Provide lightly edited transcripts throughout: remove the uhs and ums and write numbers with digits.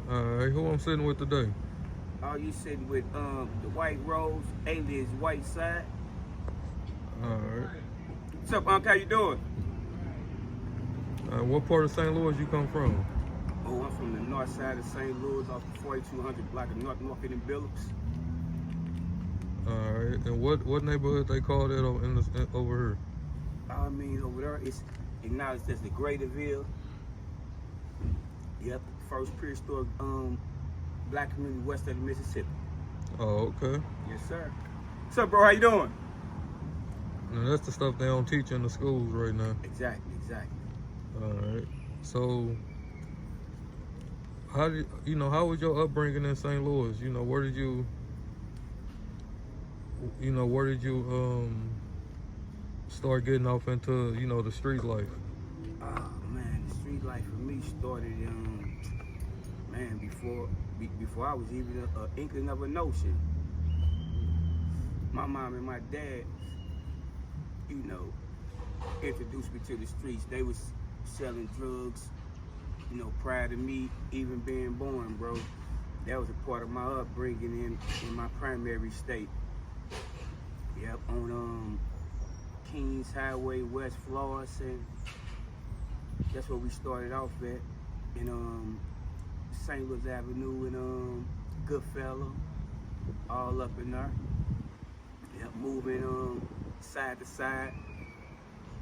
Alright, who I'm sitting with today? Oh, you sitting with the White Rose, alias White Cide. Alright. What's up, Unc? How you doing? What part of St. Louis you come from? Oh, I'm from the north side of St. Louis, off the 4200 block of North Market and Billups. Alright, and what neighborhood they call that over here? I mean, over there, it's acknowledged as the Greaterville. Yep, first prehistoric black community west of the Mississippi. Oh, okay. Yes, sir. What's up, bro? How you doing? Now that's the stuff they don't teach in the schools right now. Exactly. Alright. So how was your upbringing in St. Louis? Where did you start getting off into, the street life? Oh man, the street life for me started before I was even an inkling of a notion. My mom and my dad, introduced me to the streets. They was selling drugs, prior to me even being born, bro. That was a part of my upbringing in my primary state. Yep, on Kings Highway, West Florissant. That's where we started off at. In St. Louis Avenue and Goodfella, all up in there. Yep, moving side to side,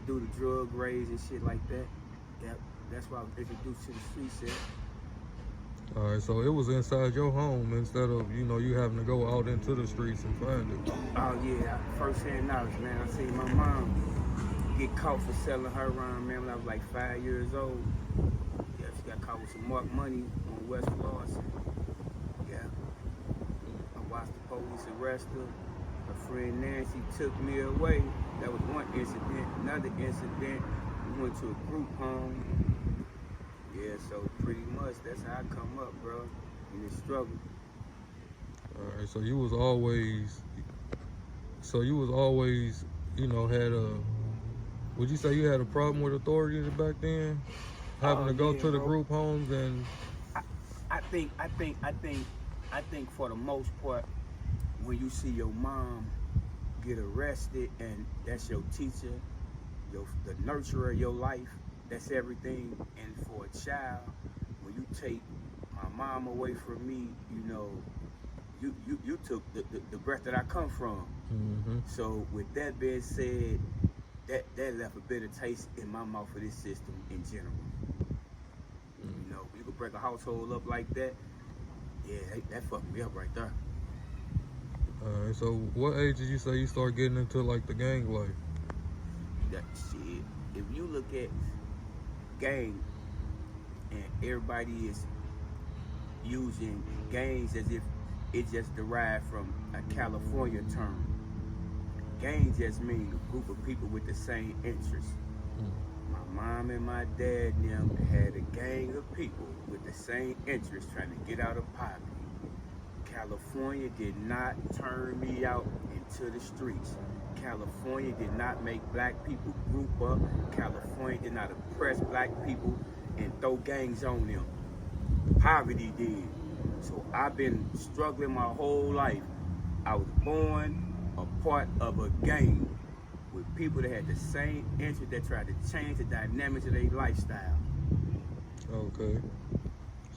do the drug raids and shit like that. Yep, that's why I was introduced to the street set. Alright, so it was inside your home instead of, you having to go out into the streets and find it. Oh yeah, first-hand knowledge, man. I seen my mom get caught for selling heroin, man, when I was like 5 years old. Yeah, she got caught with some marked money on West Florissant. Yeah. I watched the police arrest her. Her friend Nancy took me away. That was one incident. Another incident, we went to a group home. Yeah, so pretty much that's how I come up, bro, in this struggle. Alright, so you was always, would you say you had a problem with authorities back then? Having to go to the group homes and... I think for the most part, when you see your mom get arrested and that's your teacher, the nurturer of your life, that's everything. And for a child, when you take my mom away from me, you took the breath that I come from. Mm-hmm. So with that being said, that left a bitter taste in my mouth for this system in general. You could break a household up like that, yeah, that fucked me up right there. Alright, so what age did you say you start getting into like the gang life? That shit, if you look at gang and everybody is using gangs as if it just derived from a California term. Gang just means a group of people with the same interests. My mom and my dad and them had a gang of people with the same interests trying to get out of poverty. California did not turn me out into the streets. California did not make black people group up. California did not oppress black people and throw gangs on them. Poverty did. So I've been struggling my whole life. I was born a part of a gang with people that had the same interest that tried to change the dynamics of their lifestyle. Okay.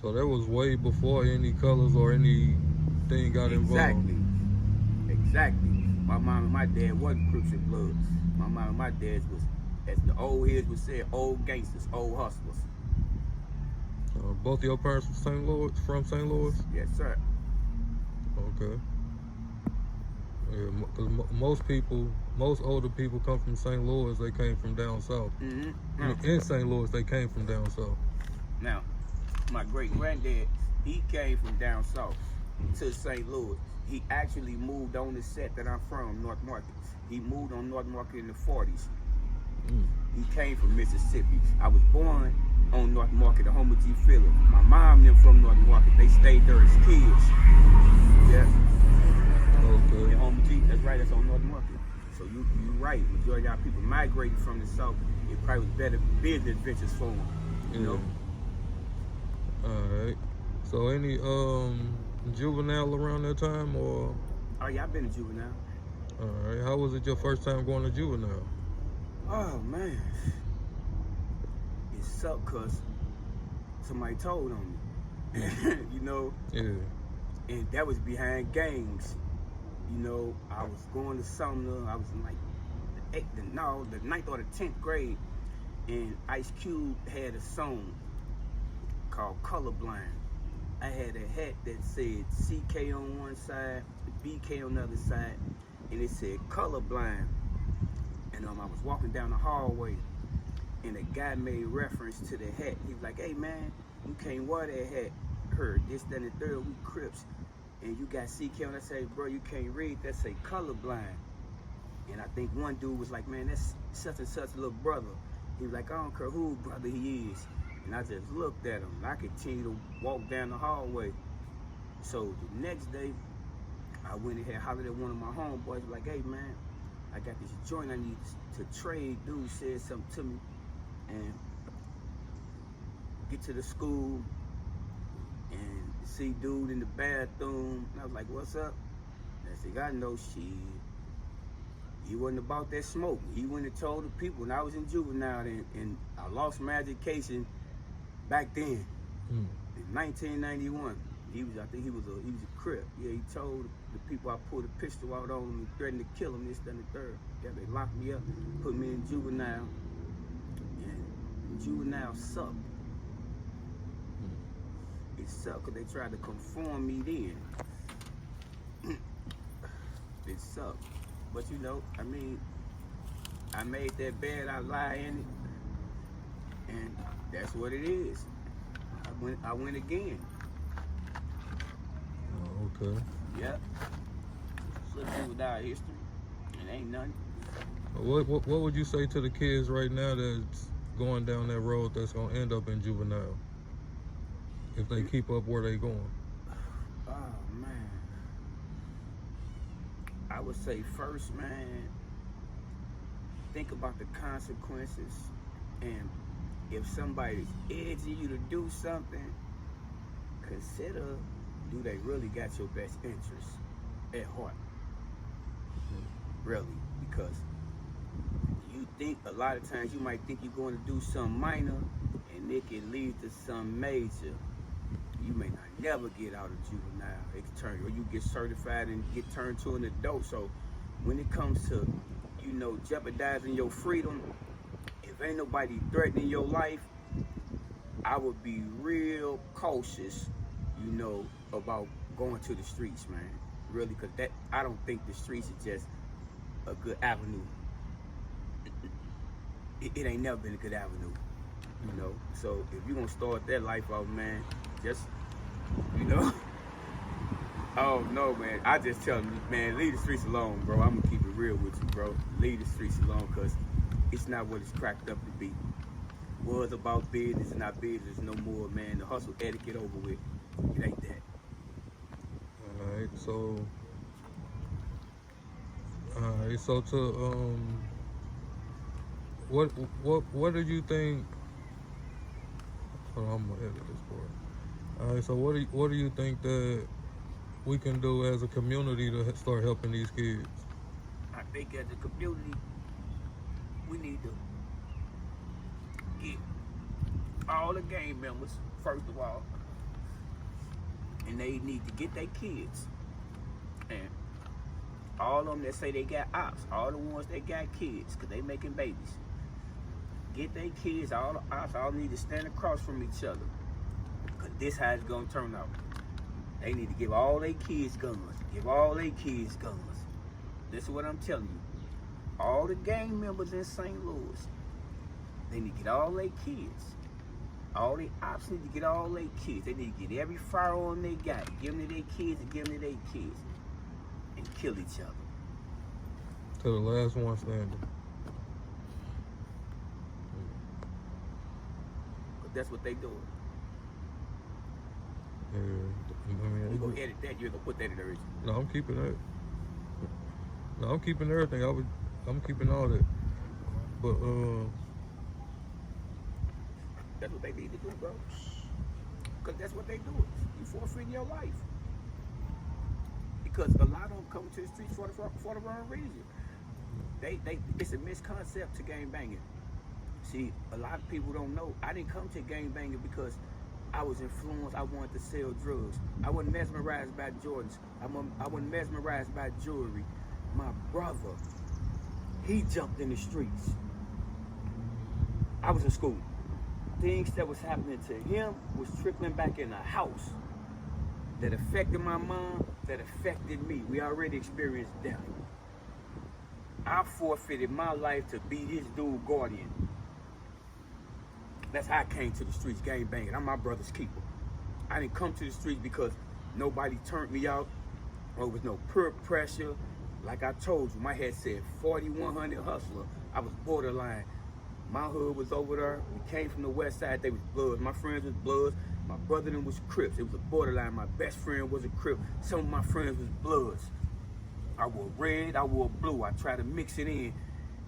So that was way before any colors or anything got involved. Exactly. My mom and my dad wasn't Crips and Bloods. My mom and my dad was, as the old heads would say, old gangsters, old hustlers. Both of your parents from St. Louis? Yes, sir. Okay. Yeah, because most older people come from St. Louis. They came from down south. Mm-hmm. In St. Louis, they came from down south. Now, my great granddad, he came from down south to St. Louis. He actually moved on the set that I'm from, North Market. He moved on North Market in the 40s. He came from Mississippi. I was born on North Market, the home of G. Phillip. My mom and them from North Market. They stayed there as kids. Yeah. Okay. And home of G, that's right, that's on North Market. So you right. Majority of our people migrated from the south. It probably was better business ventures for them, you know? All right. So any juvenile around that time, or Oh yeah, I've been a juvenile. all right? How was it your first time going to juvenile? Oh man, it sucked cause somebody told on me. You know, Yeah. and that was behind gangs. You know, I was going to Sumner. I was in like the ninth or the 10th grade, and Ice Cube had a song called Colorblind. I had a hat that said CK on one side, BK on the other side, and it said Colorblind. And I was walking down the hallway, and a guy made reference to the hat. He was like, "Hey man, you can't wear that hat. Heard this, that, and the third. We Crips, and you got CK on." I say, "Bro, you can't read. That say colorblind." And I think one dude was like, "Man, that's such and such little brother." He was like, "I don't care who brother he is." And I just looked at him. And I continued to walk down the hallway. So the next day, I went and had hollered at one of my homeboys, like, "Hey man, I got this joint I need to trade." Dude said something to me, and get to the school and see dude in the bathroom. And I was like, "What's up?" And I said, "I know shit. He wasn't about that smoke. He went and told the people." And I was in juvenile, and I lost my education back then in 1991. I think he was a crip. Yeah, he told the people I pulled a pistol out on him and threatened to kill him, this, that, and the third. Yeah, they locked me up, put me in juvenile, and juvenile sucked. It sucked because they tried to conform me then. It sucked. But you know, I mean, I made that bed, I lie in it, and that's what it is. I went again. Oh, okay. Yep. Slip juvenile history. It ain't nothing. What would you say to the kids right now that's going down that road that's gonna end up in juvenile if they keep up where they going? Oh man. I would say first, man, think about the consequences, and if somebody's edging you to do something, consider, do they really got your best interest at heart? Really, because you think a lot of times you might think you're going to do something minor, and it can lead to something major. You may not never get out of juvenile. It can turn, or you get certified and get turned to an adult. So when it comes to, you know, jeopardizing your freedom, if ain't nobody threatening your life, I would be real cautious, you know, about going to the streets, man. Really, because that, I don't think the streets is just a good avenue. It ain't never been a good avenue, you know. So if you're gonna start that life out, man, just, you know, oh no, man. I just tell them, man, leave the streets alone, bro. I'm gonna keep it real with you, bro. Leave the streets alone, cause it's not what it's cracked up to be. Was about business and not business no more, man. The hustle etiquette over with. It ain't that. All right, so to what do you think? Hold on, I'm gonna edit this part. All right, so what do you think that we can do as a community to start helping these kids? I think as a community, we need to get all the gang members, first of all, and they need to get their kids. And all of them that say they got ops, all the ones that got kids, because they making babies. Get their kids, all the ops, all need to stand across from each other. Because this how it's going to turn out. They need to give all their kids guns. Give all their kids guns. This is what I'm telling you. All the gang members in St. Louis, they need to get all their kids. All the ops need to get all their kids. They need to get every firearm they got. Give them to their kids and give them to their kids. And kill each other. To the last one standing. But that's what they doing. Yeah, I mean, You're going to edit that. You're going to put that in there. No, I'm keeping that. No, I'm keeping everything. I'm keeping all that. But that's what they need to do, bro. because that's what they do. You forfeiting your life. Because a lot of them come to the streets for the wrong reason. It's a misconcept to gang banging. See, a lot of people don't know. I didn't come to gang banging because I was influenced. I wanted to sell drugs. I wasn't mesmerized by Jordans. I wasn't mesmerized by jewelry. My brother, he jumped in the streets. I was in school. Things that was happening to him was trickling back in the house that affected my mom, that affected me. We already experienced death. I forfeited my life to be this dude guardian. That's how I came to the streets, gang banging. I'm my brother's keeper. I didn't come to the streets because nobody turned me out, or there was no peer pressure. Like I told you, my head said 4100 hustler. I was borderline. My hood was over there. We came from the west side. They was Bloods. My friends was Bloods. My brother them was Crips. It was a borderline. My best friend was a Crip. Some of my friends was Bloods. I wore red. I wore blue. I tried to mix it in.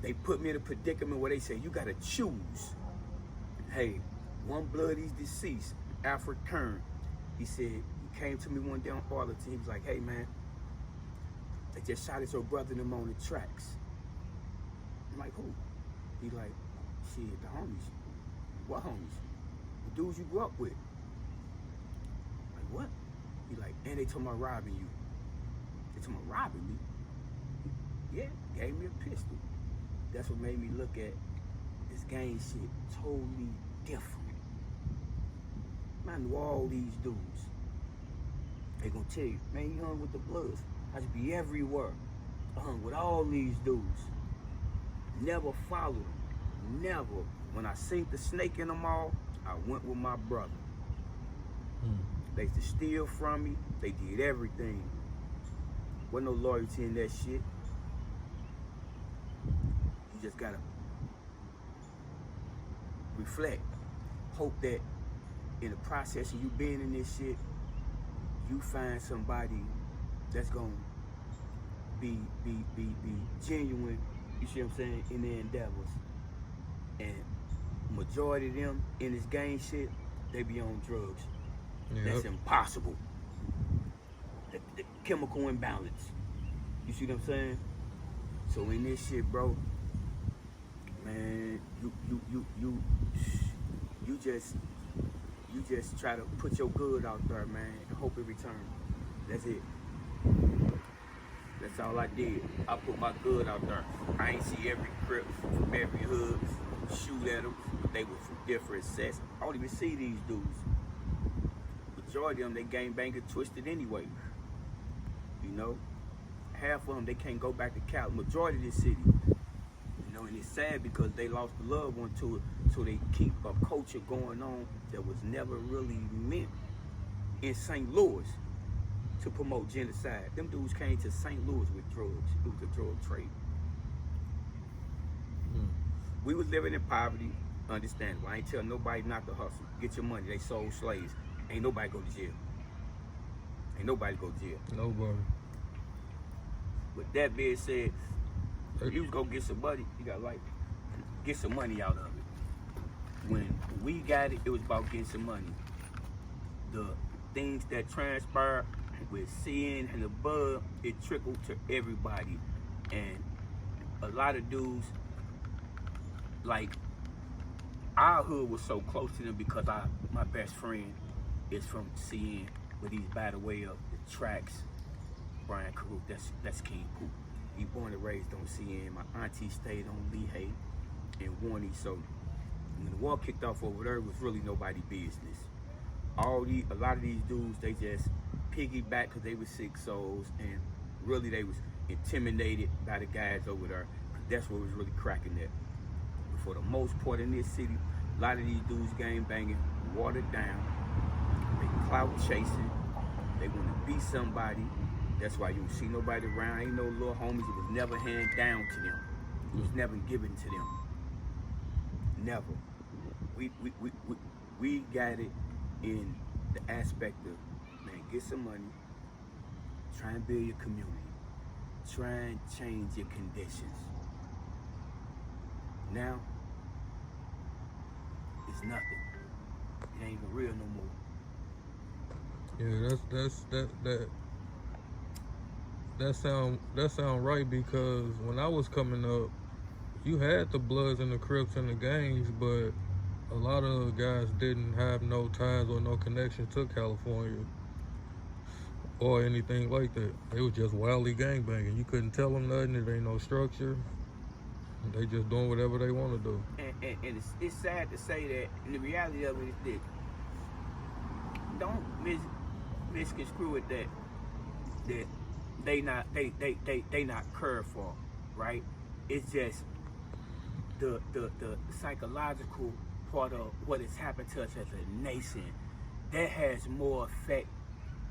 They put me in a predicament where they said, you got to choose. Hey, one blood, he's deceased. Alfred Kern. He said, he came to me one day on Arlington. He was like, hey, man, they just shot at your brother and them on the tracks. I'm like, who? He like, shit, the homies. What homies? The dudes you grew up with. Like, what? He like, and they told me about robbing you. They told me about robbing me? Yeah, gave me a pistol. That's what made me look at this gang shit totally different. Man, I knew all these dudes. They gonna tell you, man, you hung with the Bloods. I should be everywhere. I hung with all these dudes. Never followed them. Never. When I seen the snake in them all, I went with my brother. They used to steal from me. They did everything. Wasn't no loyalty in that shit. You just gotta reflect. Hope that in the process of you being in this shit, you find somebody that's gonna be genuine, you see what I'm saying, in their endeavors. And majority of them in this gang shit, they be on drugs. Yep. That's impossible. The chemical imbalance. You see what I'm saying? So in this shit, bro, man, you just try to put your good out there, man, and hope it returns. That's it. That's all I did. I put my good out there. I ain't see every crip from every hood shoot at them, but they were from different sets. I don't even see these dudes. Majority of them, they gang banger twisted anyway. You know? Half of them, they can't go back to Cali. Majority of this city. You know, and it's sad because they lost a loved one to it, so they keep a culture going on that was never really meant in St. Louis to promote genocide. Them dudes came to St. Louis with drugs. It was a drug trade. We was living in poverty, understandable. I ain't tell nobody not to hustle. Get your money. They sold slaves. Ain't nobody go to jail. Ain't nobody go to jail. Nobody. With that being said, if you was gonna get some money, you got like get some money out of it. When we got it, it was about getting some money. The things that transpired with seeing and the bug, it trickled to everybody. And a lot of dudes, like, our hood was so close to them because my best friend is from CN, but he's by the way of the tracks. Brian Caruth, that's King Poop. He born and raised on CN. My auntie stayed on Lehigh and Warney, so when the war kicked off over there, it was really nobody's business. A lot of these dudes, they just piggyback because they were sick souls, and really they was intimidated by the guys over there. That's what was really cracking at. But for the most part in this city, a lot of these dudes gang banging, watered down, they clout chasing, they want to be somebody. That's why you don't see nobody around. Ain't no little homies. It was never handed down to them. It was never given to them. Never. We got it in the aspect of, man, get some money, try and build your community, try and change your conditions. Now, it's nothing. It ain't even real no more. Yeah, that sound right, because when I was coming up, you had the Bloods and the Crips and the gangs, but a lot of guys didn't have no ties or no connection to California or anything like that. They was just wildly gangbanging. You couldn't tell them nothing. There ain't no structure. They just doing whatever they want to do. And it's sad to say that, and the reality of it is this. Don't misconstrue it that they not cared for, right? It's just the psychological part of what has happened to us as a nation that has more effect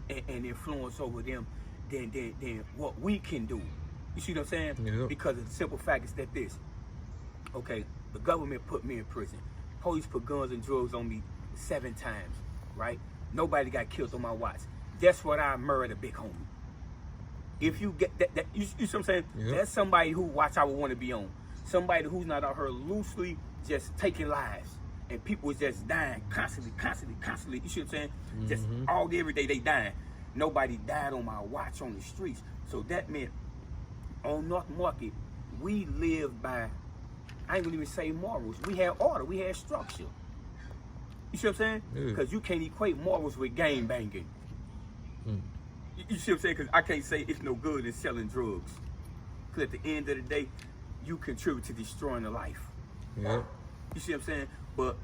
and influence over them than what we can do. You see what I'm saying? Yep. Because the simple fact is that this, okay, the government put me in prison. Police put guns and drugs on me 7 times, right? Nobody got killed on my watch. That's what I murdered a big homie. If you get that you see what I'm saying? Yep. That's somebody who watch I would want to be on. Somebody who's not out here loosely just taking lives. And people is just dying constantly. You see what I'm saying? Just all day, every day they dying. Nobody died on my watch on the streets. So that meant on North Market, we live by, I ain't gonna even say morals. We had order, we had structure. You see what I'm saying? Because you can't equate morals with gang banging. You see what I'm saying? Because I can't say it's no good in selling drugs. Because at the end of the day, you contribute to destroying a life. Yep. You see what I'm saying? But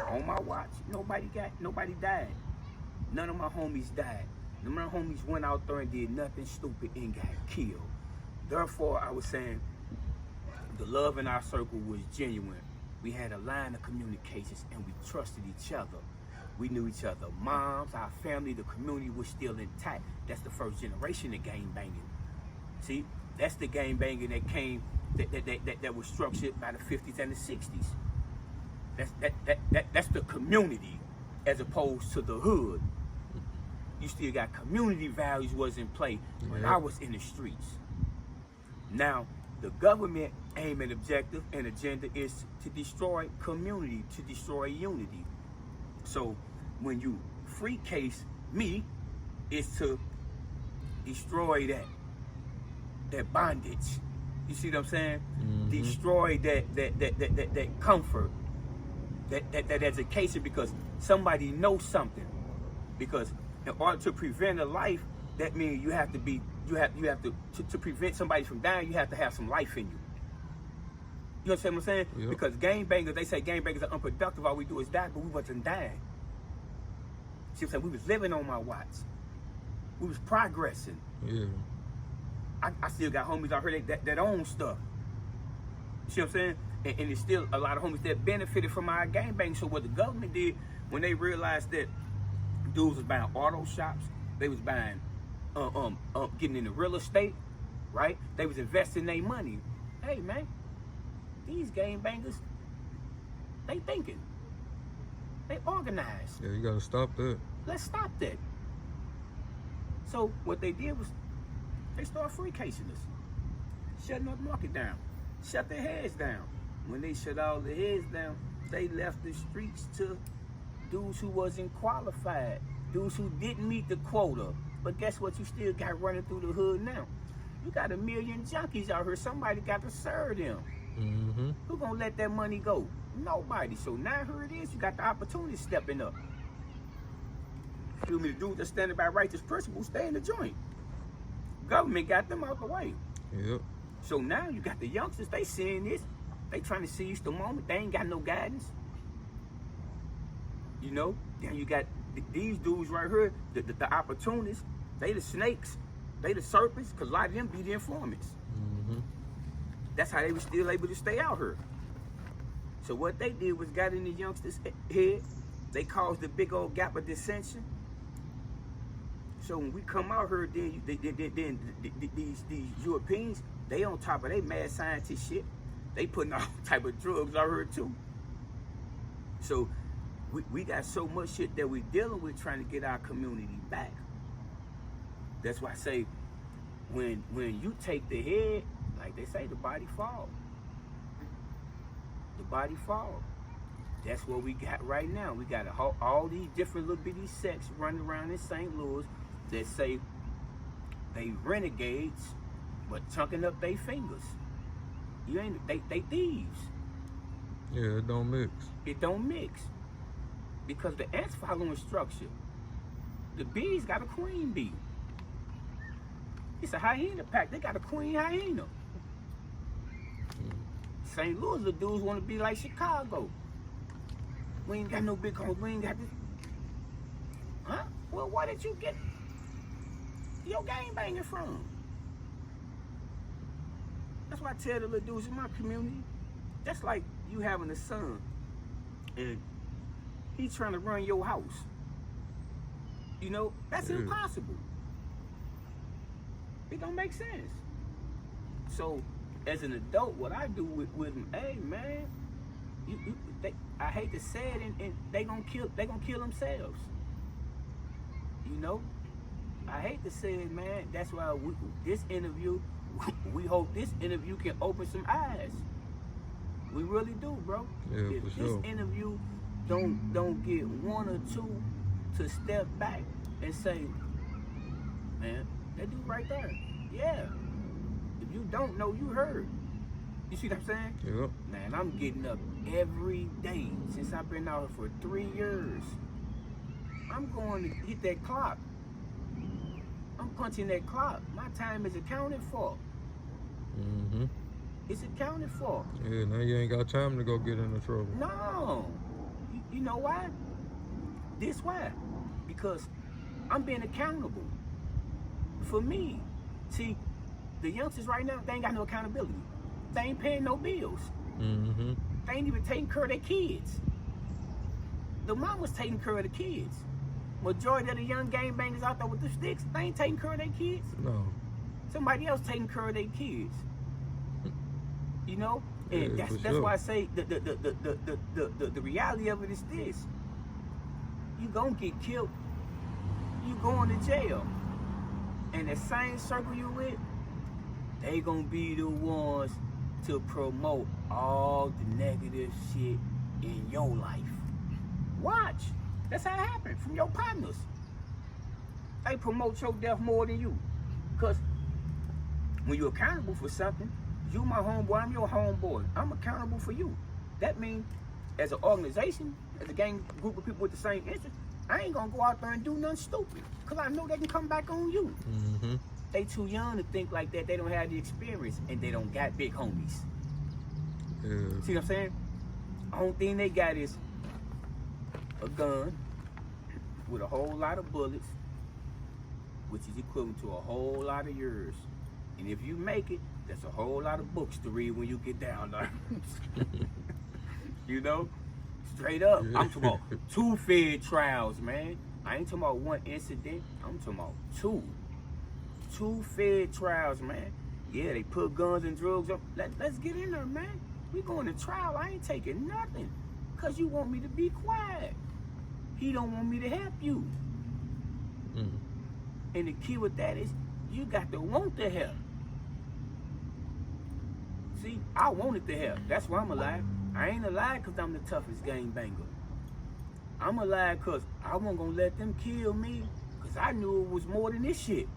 on my watch, nobody died. None of my homies died. None of my homies went out there and did nothing stupid and got killed. Therefore, I was saying the love in our circle was genuine. We had a line of communications and we trusted each other. We knew each other. Moms, our family, the community was still intact. That's the first generation of gang banging. See, that's the gang banging that came, that was structured by the 50s and the 60s. That's the community as opposed to the hood. You still got community values was in play when I was in the streets. Now, the government aim and objective and agenda is to destroy community, to destroy unity. So when you free case me, it's to destroy that bondage. You see what I'm saying? Destroy that comfort, that education, because somebody knows something. Because in order to prevent a life, that means you have to prevent somebody from dying, you have to have some life in you. You understand what I'm saying? Yep. Because gangbangers, they say gangbangers are unproductive, all we do is die, but we wasn't dying. See what I'm saying? We was living on my watch. We was progressing. Yeah. I still got homies out here that own stuff. You see what I'm saying? And there's still a lot of homies that benefited from our gangbang. So what the government did, when they realized that dudes was buying auto shops, they was buying, getting into real estate, right? They was investing their money. Hey man, these gangbangers, they thinking, they organized. Yeah, you gotta stop that. Let's stop that. So what they did was, they started free casing us, shutting North Market down, shut their heads down. When they shut all their heads down, they left the streets to dudes who wasn't qualified, dudes who didn't meet the quota. But guess what? You still got running through the hood now. You got 1 million junkies out here. Somebody got to serve them. Who gonna let that money go? Nobody. So now here it is. You got the opportunity stepping up. Feel me? The dudes that standing by righteous principles stay in the joint. Government got them out the way. Yep. So now you got the youngsters. They seeing this. They trying to seize the moment. They ain't got no guidance. You know? Then you got these dudes right here, the opportunists. They the snakes. They the serpents. Because a lot of them be the informants. That's how they were still able to stay out here. So what they did was got in the youngsters' head. They caused a big old gap of dissension. So when we come out here, then these Europeans, they on top of their mad scientist shit. They putting all type of drugs out here too. So we got so much shit that we dealing with trying to get our community back. That's why I say, when you take the head, like they say, the body fall. The body fall. That's what we got right now. We got all these different little bitty sects running around in St. Louis that say they renegades, but chunking up their fingers. They thieves. Yeah, it don't mix. It don't mix. Because the ants following structure. The bees got a queen bee. It's a hyena pack. They got a queen hyena. St. Louis, the dudes want to be like Chicago. We ain't got no big homes. We ain't got this. Huh? Well, where did you get your game banging from? That's why I tell the little dudes in my community. That's like you having a son and he's trying to run your house. You know, that's impossible. It don't make sense. So, as an adult, what I do with them, hey man, I hate to say it, and they gonna kill themselves. You know, I hate to say it, man. That's why this interview, we hope this interview can open some eyes. We really do, bro. Yeah, if for this sure. interview don't get one or two to step back and say, man, that dude right there, yeah. If you don't know, you heard. You see what I'm saying? Yep. Man, I'm getting up every day since I've been out here for 3 years. I'm going to hit that clock. I'm punching that clock. My time is accounted for. Mm-hmm. It's accounted for. Yeah, now you ain't got time to go get into trouble. No. You know why? This why? Because I'm being accountable for me. See, the youngsters right now, they ain't got no accountability. They ain't paying no bills. Mm-hmm. They ain't even taking care of their kids. The mom was taking care of the kids. Majority of the young gang bangers out there with the sticks, they ain't taking care of their kids. No. Somebody else taking care of their kids. You know? And Yeah, that's sure. why I say the reality of it is this. You gonna get killed. You going to jail. And the same circle you with, they gonna be the ones to promote all the negative shit in your life. Watch. That's how it happens from your partners. They promote your death more than you. Because when you're accountable for something, you my homeboy, I'm your homeboy. I'm accountable for you. That means as an organization, as a gang group of people with the same interest, I ain't gonna go out there and do nothing stupid. Because I know they can come back on you. Mm-hmm. They too young to think like that. They don't have the experience and they don't got big homies. Yeah. See what I'm saying? Only thing they got is a gun with a whole lot of bullets, which is equivalent to a whole lot of years. And if you make it, that's a whole lot of books to read when you get down there. You know? Straight up. I'm talking about 2 Fed trials, man. I ain't talking about 1 incident. I'm talking about 2. 2 Fed trials, man. Yeah, they put guns and drugs up. Let's get in there, man. We going to trial. I ain't taking nothing. Because you want me to be quiet. He don't want me to help you. Mm. And the key with that is you got to want the help. See, I wanted the help. That's why I'm alive. I ain't alive because I'm the toughest gang banger. I'm alive because I wasn't going to let them kill me because I knew it was more than this shit.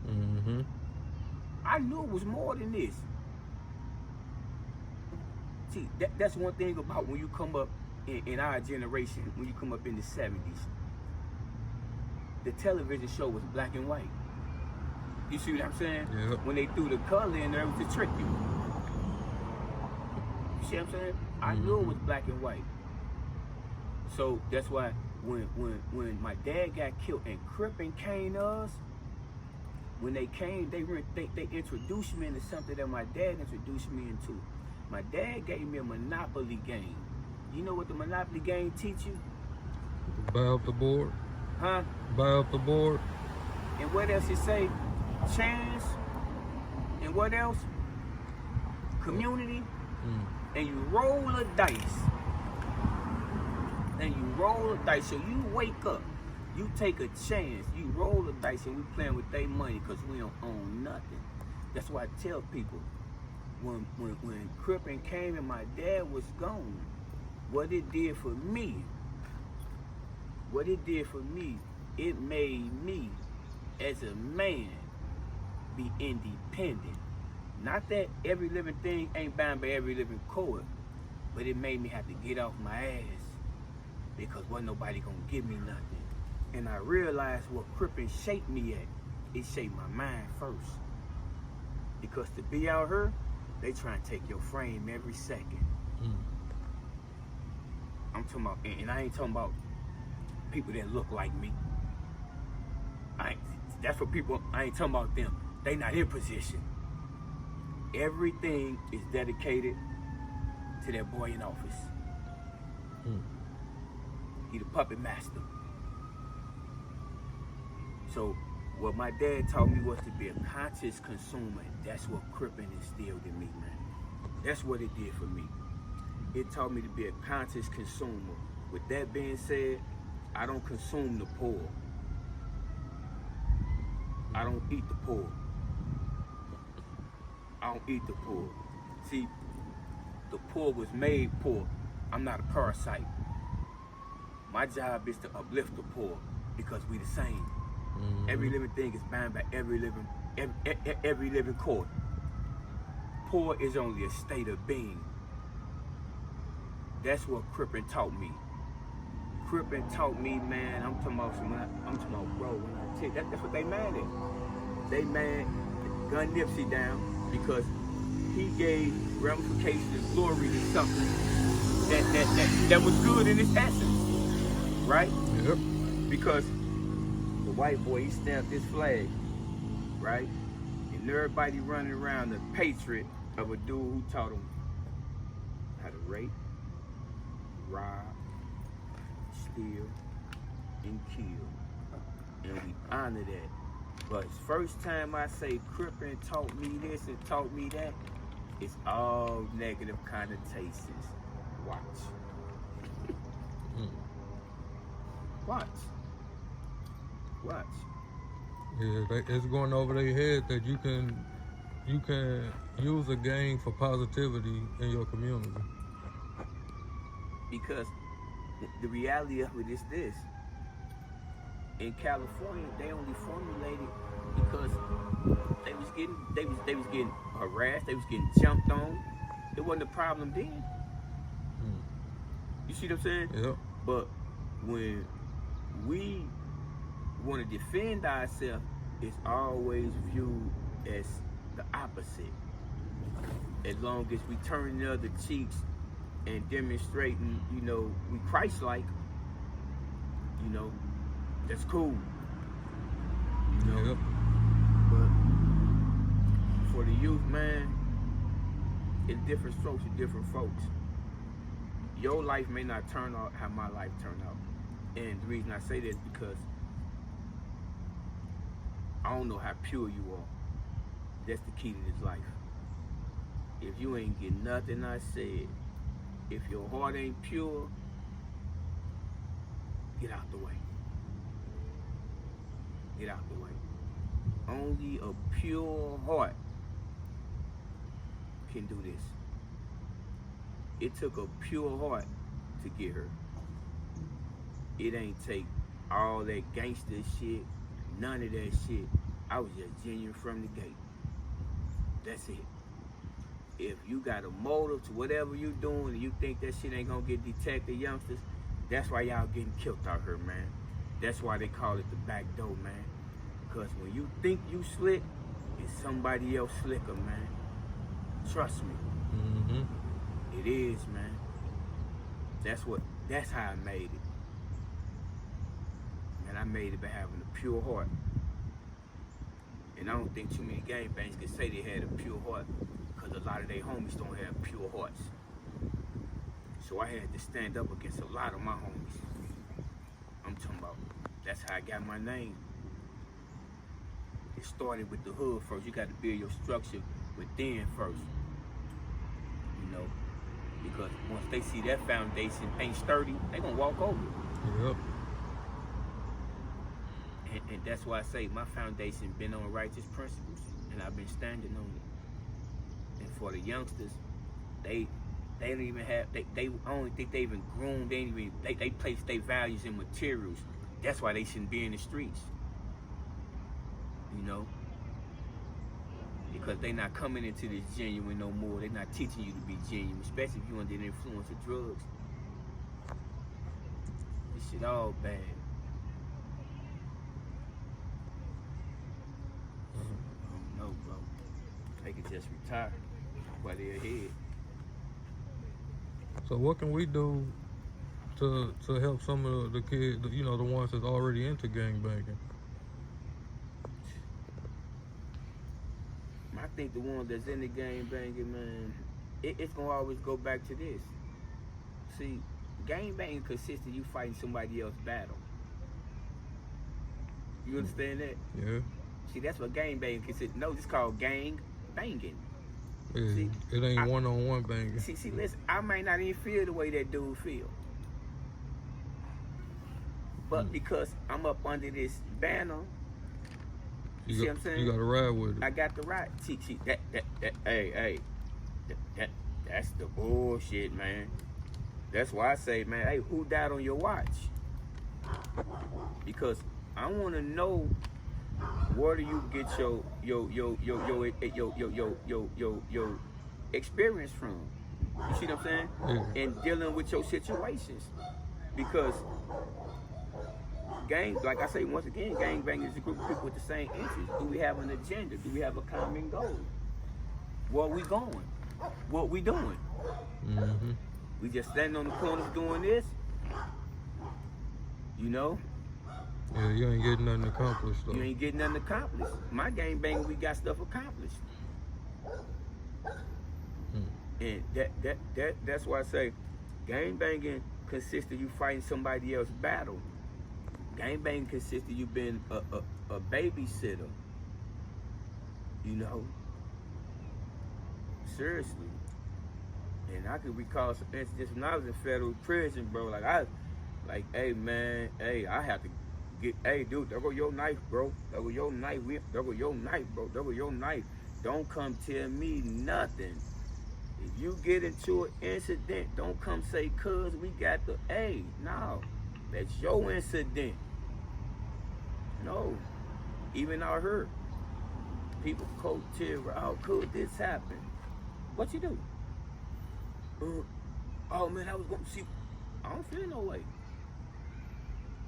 Mm-hmm. I knew it was more than this. See, that's one thing about when you come up in our generation, when you come up in the 70s, the television show was black and white. You see what I'm saying? Yep. When they threw the color in there, it was to trick you. You see what I'm saying? I knew it was black and white. So that's why when my dad got killed and Crip and came to us, when they came, they introduced me into something that my dad introduced me into. My dad gave me a Monopoly game. You know what the Monopoly game teach you? Buy up the board. Huh? Buy up the board. And what else it say? Chance. And what else? Community. Mm. And you roll a dice. And you roll a dice. So you wake up. You take a chance. You roll a dice and we playing with their money because we don't own nothing. That's why I tell people, when Crippin came and my dad was gone, what it did for me, it made me, as a man, be independent. Not that every living thing ain't bound by every living code, but it made me have to get off my ass because wasn't nobody gonna give me nothing. And I realized what crippin' shaped me at. It shaped my mind first. Because to be out here, they try and take your frame every second. I'm talking about, and I ain't talking about people that look like me. That's what people, I ain't talking about them. They not in position. Everything is dedicated to that boy in office. He the puppet master. So what my dad taught me was to be a conscious consumer. That's what crippin' instilled in me, man. That's what it did for me. It taught me to be a conscious consumer. With that being said, I don't consume the poor. I don't eat the poor. I don't eat the poor. See, the poor was made poor. I'm not a parasite. My job is to uplift the poor because we the same. Every living thing is bound by every living court. Poor is only a state of being. That's what crippin' taught me. Crippin' taught me, man. I'm talking about, bro. When I tell you, that's what they mad at. They mad gun Nipsey down because he gave ramifications and glory to something that was good in its essence, right? Yep. Because the white boy, he stamped this flag, right? And everybody running around the patriot of a dude who taught him how to rape, rob, steal, and kill. And we honor that. But first time I say crippin' taught me this and taught me that, it's all negative connotations. Watch. Watch. Yeah, it's going over their head that you can use a gang for positivity in your community. Because the reality of it is this. In California, they only formulated because they was getting harassed, they was getting jumped on. It wasn't a problem then. You see what I'm saying? Yep. But when we want to defend ourselves, it's always viewed as the opposite. As long as we turn the other cheeks and demonstrating, we Christ-like, that's cool. Yep. But for the youth, man, it's different strokes for different folks. Your life may not turn out how my life turned out. And the reason I say that is because I don't know how pure you are. That's the key to this life. If you ain't get nothing I said, if your heart ain't pure, get out the way. Get out the way. Only a pure heart can do this. It took a pure heart to get her. It ain't take all that gangster shit, none of that shit. I was just genuine from the gate. That's it. If you got a motive to whatever you doing and you think that shit ain't gonna get detected, youngsters, that's why y'all getting killed out here, man. That's why they call it the back door, man. Because when you think you slick, it's somebody else slicker, man. Trust me. It is, man. That's how I made it. Man, I made it by having a pure heart. And I don't think too many gangbangs can say they had a pure heart because a lot of their homies don't have pure hearts. So I had to stand up against a lot of my homies. I'm talking about, that's how I got my name. It started with the hood first. You got to build your structure within first. Because once they see that foundation ain't sturdy, they gonna walk over it. Yep. And that's why I say my foundation been on righteous principles, and I've been standing on it. And for the youngsters, they They don't even have. They I don't think they even groomed. They place their values in materials. That's why they shouldn't be in the streets. You know, because they not coming into this genuine no more. They're not teaching you to be genuine, especially if you under the influence of drugs. This shit all bad. I don't know, bro. They could just retire while they're ahead. So what can we do to help some of the kids, you know, the ones that's already into gangbanging? I think the ones that's in the gangbanging, man, it's gonna always go back to this. See, gangbanging consists of you fighting somebody else's battle. You understand that? Yeah. See, that's what gangbanging consists. No, it's called gang banging. Yeah, See, it ain't one-on-one banging. See, listen, I might not even feel the way that dude feel. But because I'm up under this banner, you see what I'm saying? You got to ride with it. I got the right. See, that's the bullshit, man. That's why I say, man, hey, who died on your watch? Because I want to know where do you get your experience from? You see what I'm saying? Yeah. And dealing with your situations, because gang, like I say once again, gangbanging is a group of people with the same interests. Do we have an agenda? Do we have a common goal? Where are we going? What we doing? Mm-hmm. We just standing on the corners doing this? You know? Yeah, you ain't getting nothing accomplished, though. You ain't getting nothing accomplished. My gangbanging, we got stuff accomplished. And that's why I say gangbanging consists of you fighting somebody else's battle. Gangbanging consists of you being a babysitter. You know? Seriously. And I can recall some instances when I was in federal prison, bro. Like, hey, man, hey, I have to get, hey, dude, there go your knife, bro. There go your knife. There go your knife, bro. There go your knife. Don't come tell me nothing. If you get into an incident, don't come say, cuz we got the, hey, no. That's your incident. No. Even out here, people quote tear, how could this happen? What you do? Oh man, I was going to see. I don't feel no way.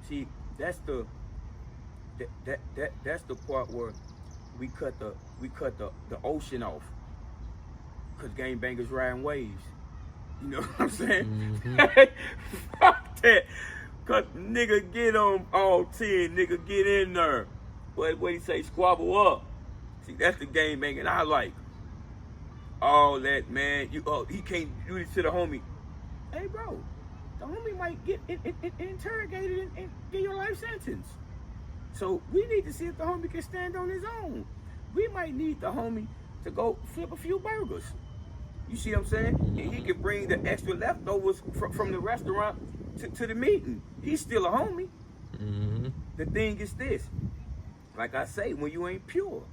See, that's the that's the part where we cut the ocean off, cause gangbangers riding waves. You know what I'm saying? Mm-hmm. Fuck that. Cause nigga get on all 10, nigga get in there. What he say? Squabble up. See, that's the gangbanging I like. All that, man. He can't do this to the homie. Hey, bro, the homie might get interrogated and get your life sentence. So we need to see if the homie can stand on his own. We might need the homie to go flip a few burgers. You see what I'm saying? And he can bring the extra leftovers from the restaurant to the meeting. He's still a homie. Mm-hmm. The thing is this. Like I say, when you ain't pure.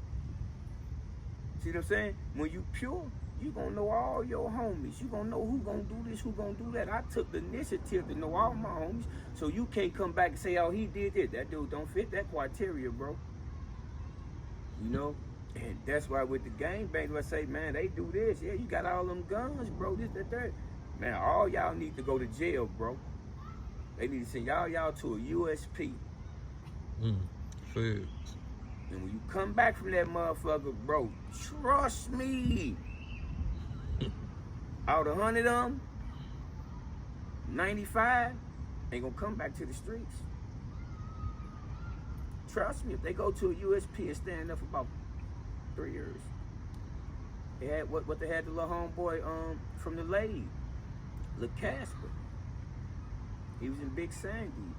See what I'm saying? When you pure, you gonna know all your homies. You gonna know who gonna do this, who gonna do that. I took the initiative to know all my homies, so you can't come back and say, oh, he did this. That dude don't fit that criteria, bro. You know? And that's why with the gangbangers, I say, man, they do this. Yeah, you got all them guns, bro, this, that. Man, all y'all need to go to jail, bro. They need to send y'all to a USP. Feds. And when you come back from that motherfucker, bro, trust me. Out of 100 of them, 95 ain't gonna come back to the streets. Trust me, if they go to a USP and stand up for about 3 years. They had what they had the little homeboy from the Lade, Lil Casper. He was in Big Sandy.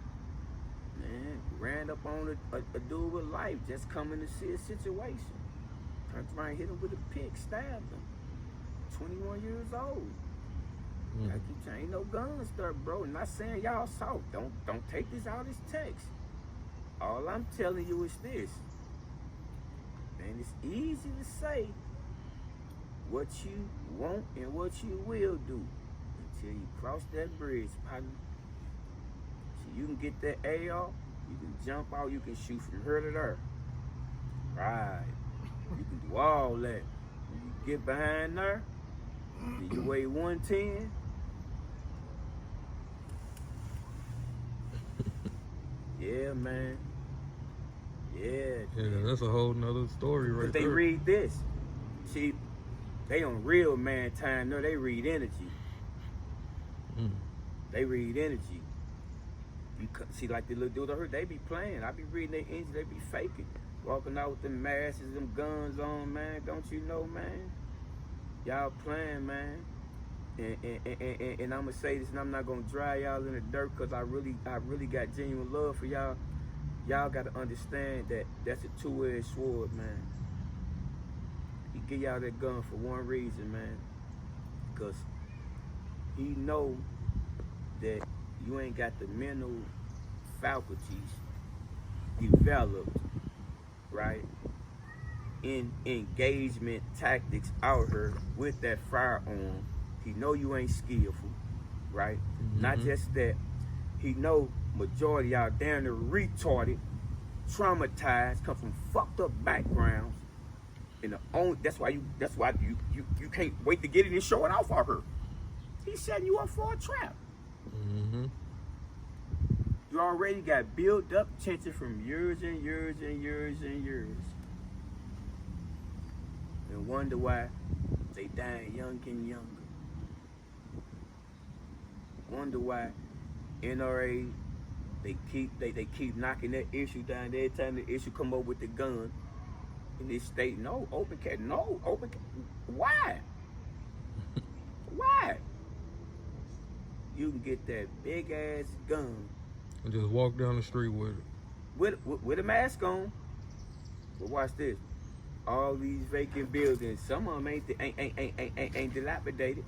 Man, ran up on a dude with life, just coming to see a situation. Turned around, hit him with a pick, stabbed him. 21 years old. I keep saying, ain't no gun stuff, bro. I'm not saying y'all soft. Don't take this out as text. All I'm telling you is this. Man, it's easy to say what you want and what you will do. till you cross that bridge, partner. So you can get that AR, you can jump out, you can shoot from here to there. Right. You can do all that. When you get behind there, and you weigh 110. Yeah, man. Yeah. Yeah, that's a whole nother story right But they there. read this. See, they on real man time. No, they read energy. Mm. They read energy. See, like the little dude I heard, they be playing. I be reading their energy. They be faking. Walking out with them masks, them guns on, man. Don't you know, man? Y'all playing, man. And I'm gonna say this, and I'm not gonna dry y'all in the dirt, cause I really got genuine love for y'all. Y'all gotta understand that that's a two-edged sword, man. He give y'all that gun for one reason, man, cause he know that you ain't got the mental faculties developed, right, in engagement tactics out here with that firearm. He know you ain't skillful, right? Mm-hmm. Not just that, he know majority out there they're retarded, traumatized, come from fucked up backgrounds, and that's why you can't wait to get it and show it off out here. He's setting you up for a trap. Mm-hmm. You already got built up tension from years and years and years and years. And wonder why they dying young and younger. Wonder why NRA they keep knocking that issue down. Every time the issue come up with the gun in this state, no open carry. Why? Why? You can get that big ass gun And just walk down the street with it. with a mask on. But watch this. All these vacant buildings, some of them ain't dilapidated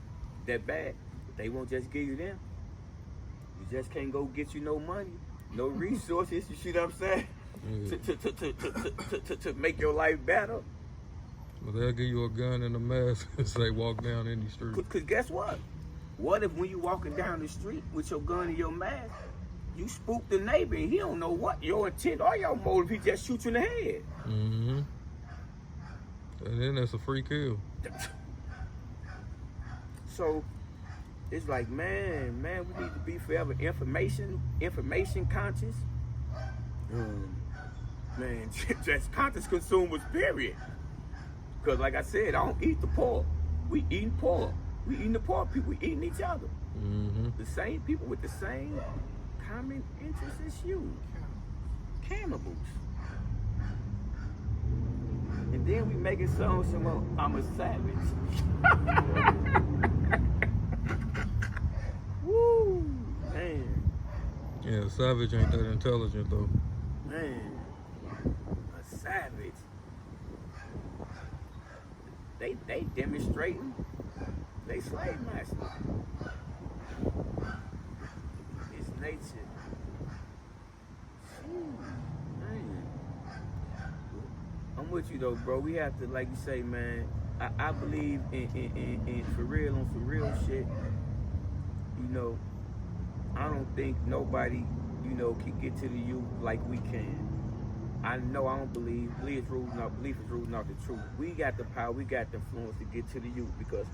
that bad. But they won't just give you them. You just can't go get you no money, no resources. You see what I'm saying? Yeah. To make your life better. But they'll give you a gun and a mask and say walk down any street. Cause guess what? What if when you walking down the street with your gun and your mask, you spook the neighbor and he don't know what your intent or your motive, he just shoots you in the head. Mm-hmm. And then that's a free kill. So it's like, man, we need to be forever information conscious. Man, just conscious consumers, period. Because like I said, I don't eat the poor. We eating poor. We eating the poor people. We eating each other. Mm-hmm. The same people with the same common interests as you. Cannibals. And then we making songs about I'm a savage. Woo, man. Yeah, Savage ain't that intelligent though. Man, a savage. They demonstrating they slave master. It's nature. Man. I'm with you though, bro. We have to, like you say, man. I believe in for real, on some real shit. You know, I don't think nobody, can get to the youth like we can. I don't believe is rooting out the truth. We got the power, we got the influence to get to the youth because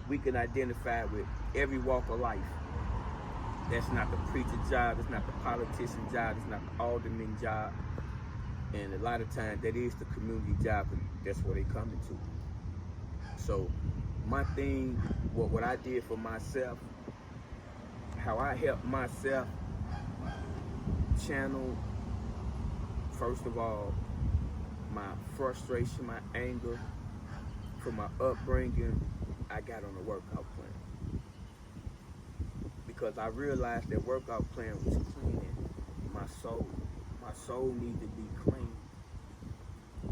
we can identify with every walk of life. That's not the preacher job, it's not the politician job, it's not the alderman job. And a lot of times that is the community job, and that's where they coming to. So my thing, what I did for myself, how I helped myself channel, first of all, my frustration, my anger from my upbringing, I got on a workout plan. Because I realized that workout plan was cleaning my soul. My soul needed to be clean.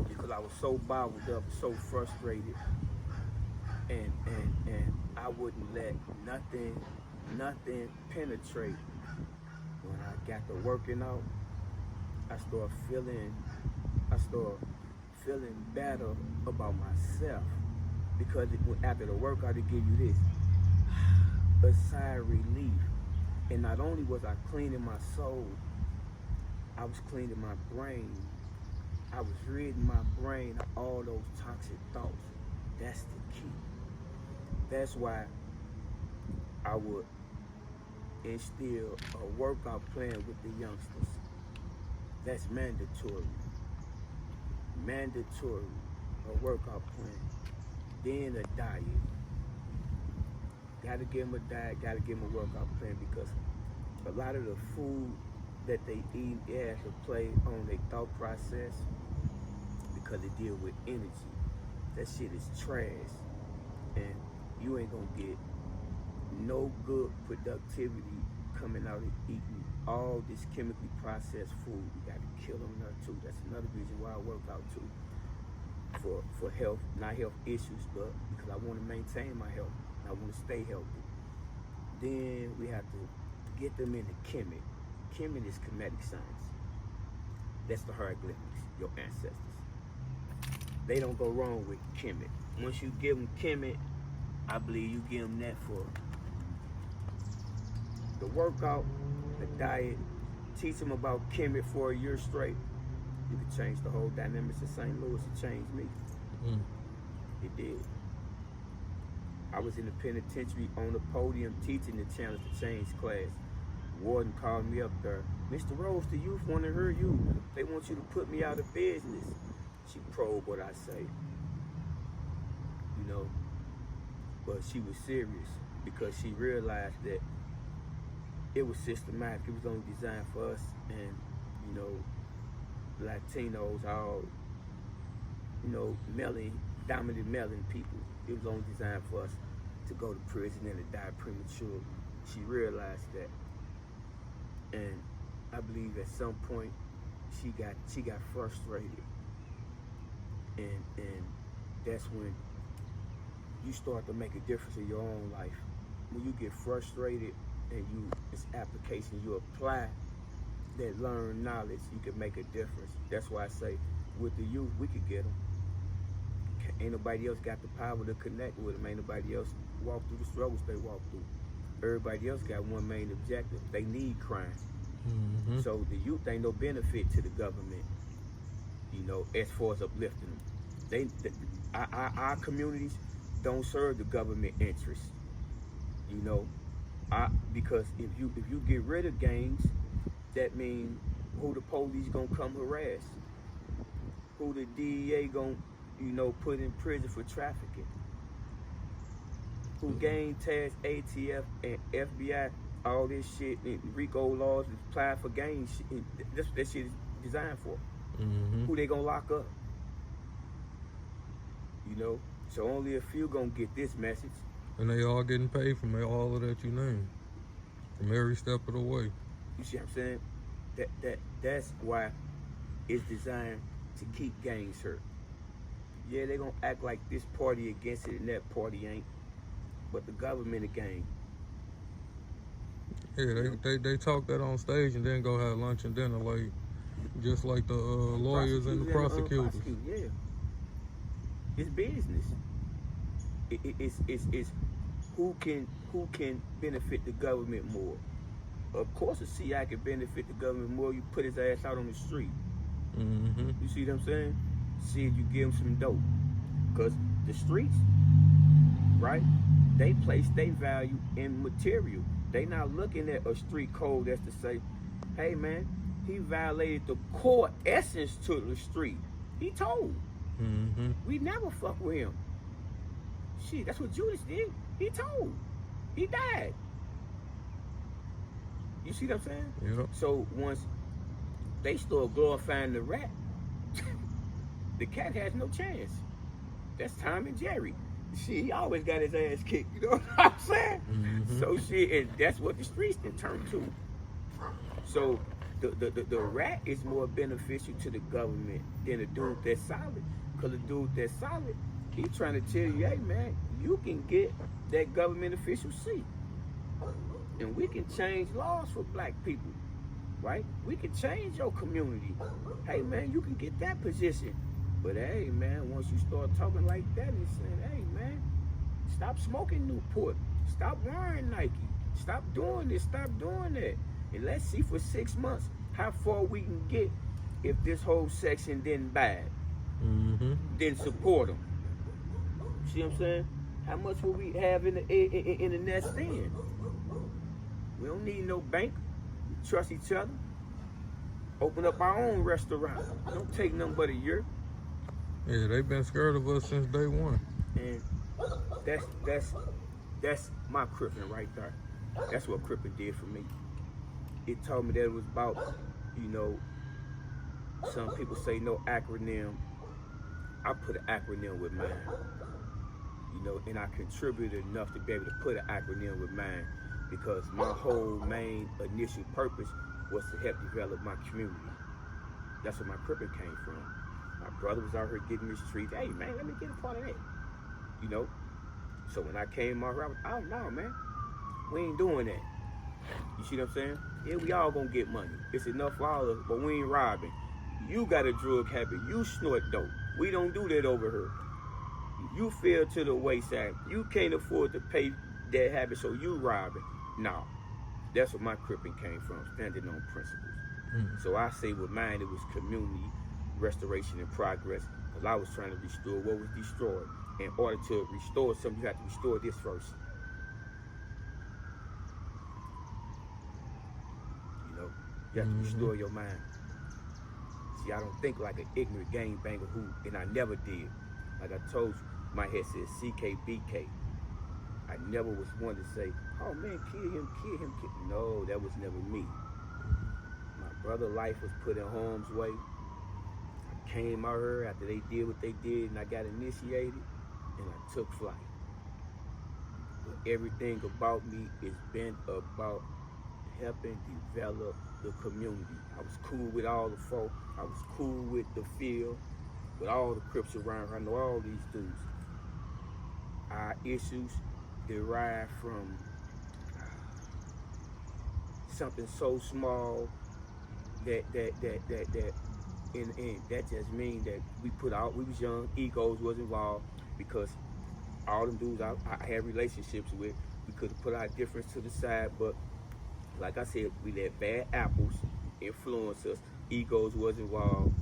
Because I was so bottled up, so frustrated. And I wouldn't let nothing penetrate. When I got to working out, I started feeling better about myself. Because after the workout, it give you this. a sigh of relief. And not only was I cleaning my soul, I was cleaning my brain. I was ridding my brain of all those toxic thoughts. That's the key. That's why I would instill a workout plan with the youngsters. That's mandatory. Mandatory. A workout plan. Then a diet. Gotta give them a diet, gotta give them a workout plan, because a lot of the food that they eat, it has to play on their thought process, because it deal with energy. That shit is trash. And you ain't gonna get no good productivity coming out of eating all this chemically processed food. You gotta kill them there too. That's another reason why I work out too. For health, not health issues, but because I want to maintain my health. I want to stay healthy. Then we have to get them into Kemet. Kemet is kinetic science. That's the hieroglyphics, your ancestors. They don't go wrong with Kemet. Once you give them Kemet, I believe you give them that for the workout, the diet. Teach them about Kemet for a year straight. You could change the whole dynamics of St. Louis. It changed me. It did. I was in the penitentiary on the podium teaching the challenge to change class. Warden called me up there. Mr. Rose, the youth want to hear you. They want you to put me out of business. She probed what I say. You know, but she was serious, because she realized that it was systematic. It was only designed for us, and, you know, Latinos, all, you know, dominant melanin people. It was only designed for us to go to prison and to die prematurely. She realized that, and I believe at some point she got frustrated, and that's when you start to make a difference in your own life. When you get frustrated and it's application, you apply that learned knowledge, you can make a difference. That's why I say, with the youth, we could get them. Ain't nobody else got the power to connect with them. Ain't nobody else walk through the struggles they walk through. Everybody else got one main objective. They need crime. So the youth ain't no benefit to the government, you know, as far as uplifting them. Our communities don't serve the government interests, you know. Because if you get rid of gangs, that means who the police gonna come harass? Who the DEA gonna, you know, put in prison for trafficking? Who gang task ATF and FBI, all this shit, and RICO laws apply for gang shit. That's what that shit is designed for. Who they gonna lock up? You know? So only a few gonna get this message. And they all getting paid from all of that you named, from every step of the way. You see what I'm saying? That's why it's designed to keep gangs hurt. Yeah, they gonna act like this party against it and that party ain't, but the government a gang. Yeah, they talk that on stage and then go have lunch and dinner, like just like the lawyers and the prosecutors. Yeah, it's business. It's who can benefit the government more. Of course, the CI can benefit the government more. You put his ass out on the street. You see what I'm saying? See if you give him some dope, because the streets, right? They place their value in material. They not looking at a street code that's to say, hey man, he violated the core essence to the street. He told. We never fuck with him. Shit, that's what Judas did. He told. He died. You see what I'm saying? Yep. So once they start glorifying the rat, the cat has no chance. That's Tom and Jerry. Shit, he always got his ass kicked. You know what I'm saying? So shit, and that's what the streets can turn to. So the rat is more beneficial to the government than a dude that's solid. Because the dude that's solid, he trying to tell you, hey man, you can get that government official seat. And we can change laws for black people, right? We can change your community. Hey man, you can get that position. But hey man, once you start talking like that and saying, hey man, stop smoking Newport. Stop wearing Nike. Stop doing this. Stop doing that. And let's see for 6 months how far we can get if this whole section didn't buy it, didn't support them. See what I'm saying? How much will we have in the nest then? We don't need no bank. We trust each other. Open up our own restaurant. Don't take nothing but a year. Yeah, they've been scared of us since day one. And that's my cripping right there. That's what cripping did for me. It told me that it was about, you know, some people say no acronym. I put an acronym with mine. You know, and I contributed enough to be able to put an acronym with mine because my whole main initial purpose was to help develop my community. That's where my cripping came from. My brother was out here getting mistreated. Hey man, let me get a part of that. You know? So when I came out here, I was, oh no man, we ain't doing that. You see what I'm saying? Yeah, we all gonna get money. It's enough for all of us, but we ain't robbing. You got a drug habit, you snort dope. We don't do that over here. You fell to the wayside. You can't afford to pay that habit, so you robbing. No. That's where my cripping came from, standing on principles. So I say with mine, it was community restoration and progress, because I was trying to restore what was destroyed. In order to restore something, you have to restore this first. You know, you have to restore your mind. See, I don't think like an ignorant gangbanger who, and I never did. Like I told you, my head says CKBK. I never was one to say, oh man, kill him, kill him, kill him. No, that was never me. My brother's life was put in harm's way. I came out here after they did what they did and I got initiated and I took flight. But everything about me has been about helping develop the community. I was cool with all the folk. I was cool with the field, with all the Crips around here. I know all these dudes. Our issues derive from something so small that just means that we was young, egos was involved because all them dudes I had relationships with, we could have put our difference to the side, but like I said, we let bad apples influence us. Egos was involved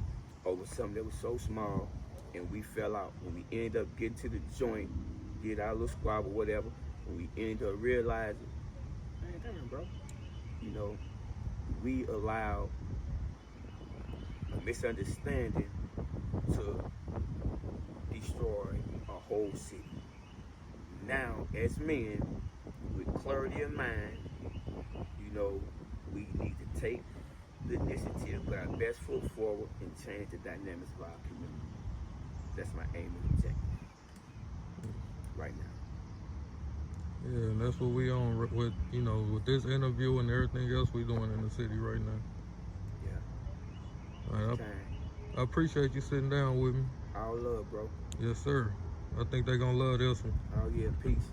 over something that was so small, and we fell out. When we ended up getting to the joint, did our little squabble, whatever, when we ended up realizing, man, damn, bro, you know, we allowed a misunderstanding to destroy a whole city. Now, as men, with clarity of mind, you know, we need to take the initiative, put our best foot forward, and change the dynamics of our community. That's my aim and objective right now. Yeah, and that's what we on with, you know, with this interview and everything else we doing in the city right now. Yeah. All right, I appreciate you sitting down with me. All love, bro. Yes, sir. I think they're gonna love this one. Oh yeah, peace.